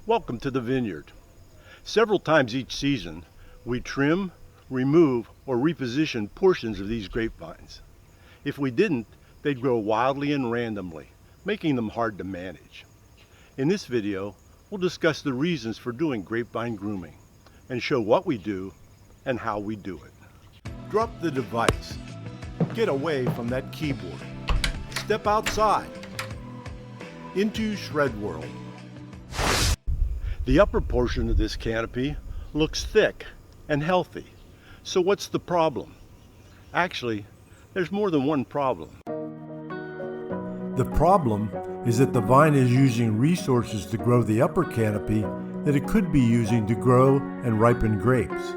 Welcome to the vineyard. Several times each season, we trim, remove, or reposition portions of these grapevines. If we didn't, they'd grow wildly and randomly, making them hard to manage. In this video, we'll discuss the reasons for doing grapevine grooming and show what we do and how we do it. Drop the device. Get away from that keyboard. Step outside into shred world. The upper portion of this canopy looks thick and healthy. So what's the problem? Actually, there's more than one problem. The problem is that the vine is using resources to grow the upper canopy that it could be using to grow and ripen grapes.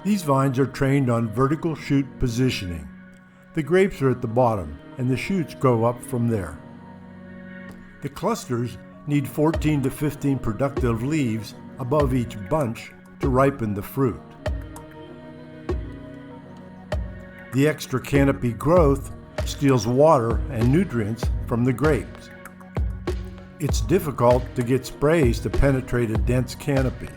These vines are trained on vertical shoot positioning. The grapes are at the bottom and the shoots grow up from there. The clusters need 14 to 15 productive leaves above each bunch to ripen the fruit. The extra canopy growth steals water and nutrients from the grapes. It's difficult to get sprays to penetrate a dense canopy,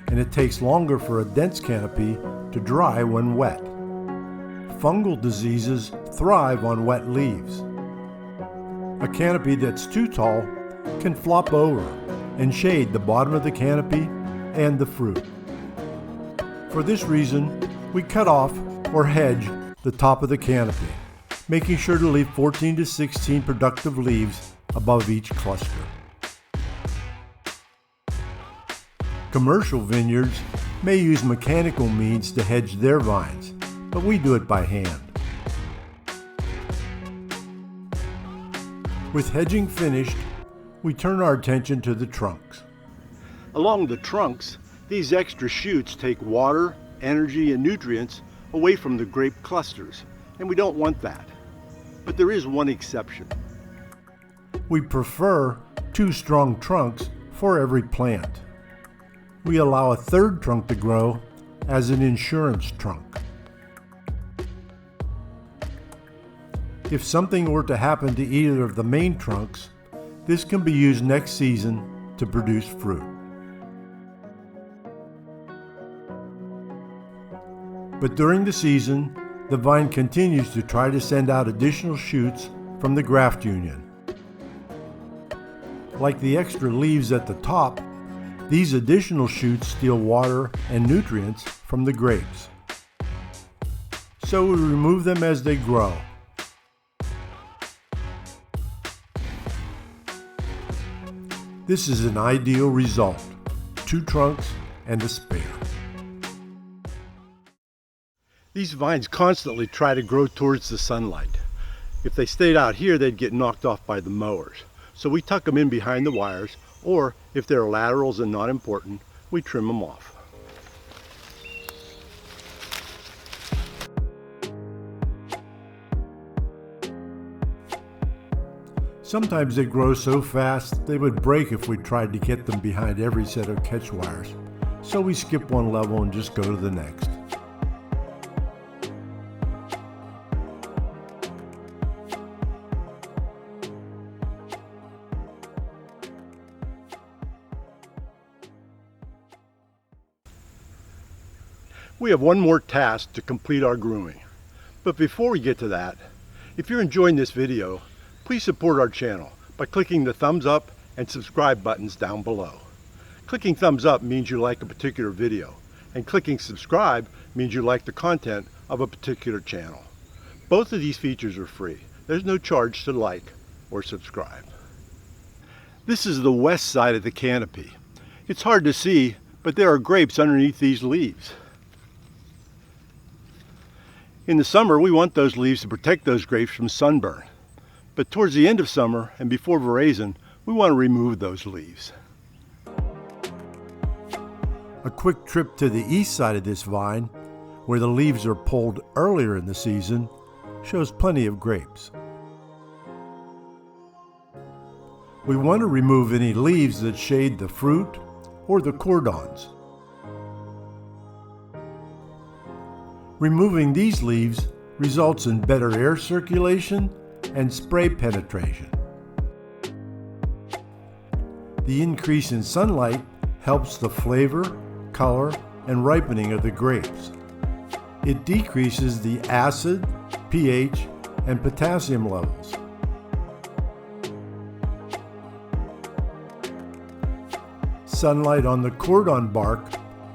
and it takes longer for a dense canopy to dry when wet. Fungal diseases thrive on wet leaves. A canopy that's too tall can flop over and shade the bottom of the canopy and the fruit. For this reason, we cut off or hedge the top of the canopy, making sure to leave 14 to 16 productive leaves above each cluster. Commercial vineyards may use mechanical means to hedge their vines, but we do it by hand. With hedging finished, we turn our attention to the trunks. Along the trunks, these extra shoots take water, energy, and nutrients away from the grape clusters, and we don't want that. But there is one exception. We prefer 2 strong trunks for every plant. We allow a third trunk to grow as an insurance trunk. If something were to happen to either of the main trunks, this can be used next season to produce fruit. But during the season, the vine continues to try to send out additional shoots from the graft union. Like the extra leaves at the top, these additional shoots steal water and nutrients from the grapes. So we remove them as they grow. This is an ideal result: 2 trunks and a spare. These vines constantly try to grow towards the sunlight. If they stayed out here, they'd get knocked off by the mowers. So we tuck them in behind the wires, or if they're laterals and not important, we trim them off. Sometimes they grow so fast they would break if we tried to get them behind every set of catch wires. So we skip one level and just go to the next. We have one more task to complete our grooming. But before we get to that, if you're enjoying this video, please support our channel by clicking the thumbs up and subscribe buttons down below. Clicking thumbs up means you like a particular video, and clicking subscribe means you like the content of a particular channel. Both of these features are free. There's no charge to like or subscribe. This is the west side of the canopy. It's hard to see, but there are grapes underneath these leaves. In the summer, we want those leaves to protect those grapes from sunburn. But towards the end of summer and before veraison, we want to remove those leaves. A quick trip to the east side of this vine, where the leaves are pulled earlier in the season, shows plenty of grapes. We want to remove any leaves that shade the fruit or the cordons. Removing these leaves results in better air circulation and spray penetration. The increase in sunlight helps the flavor, color, and ripening of the grapes. It decreases the acid, pH, and potassium levels. Sunlight on the cordon bark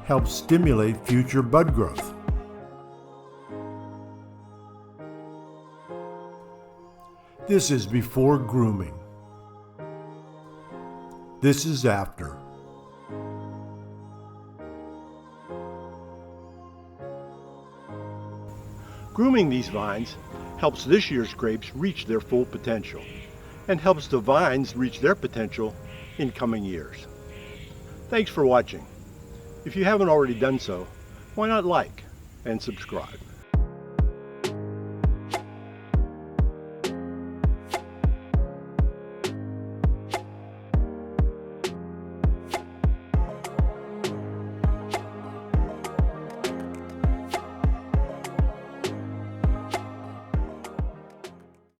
helps stimulate future bud growth. This is before grooming. This is after. Grooming these vines helps this year's grapes reach their full potential and helps the vines reach their potential in coming years. Thanks for watching. If you haven't already done so, why not like and subscribe?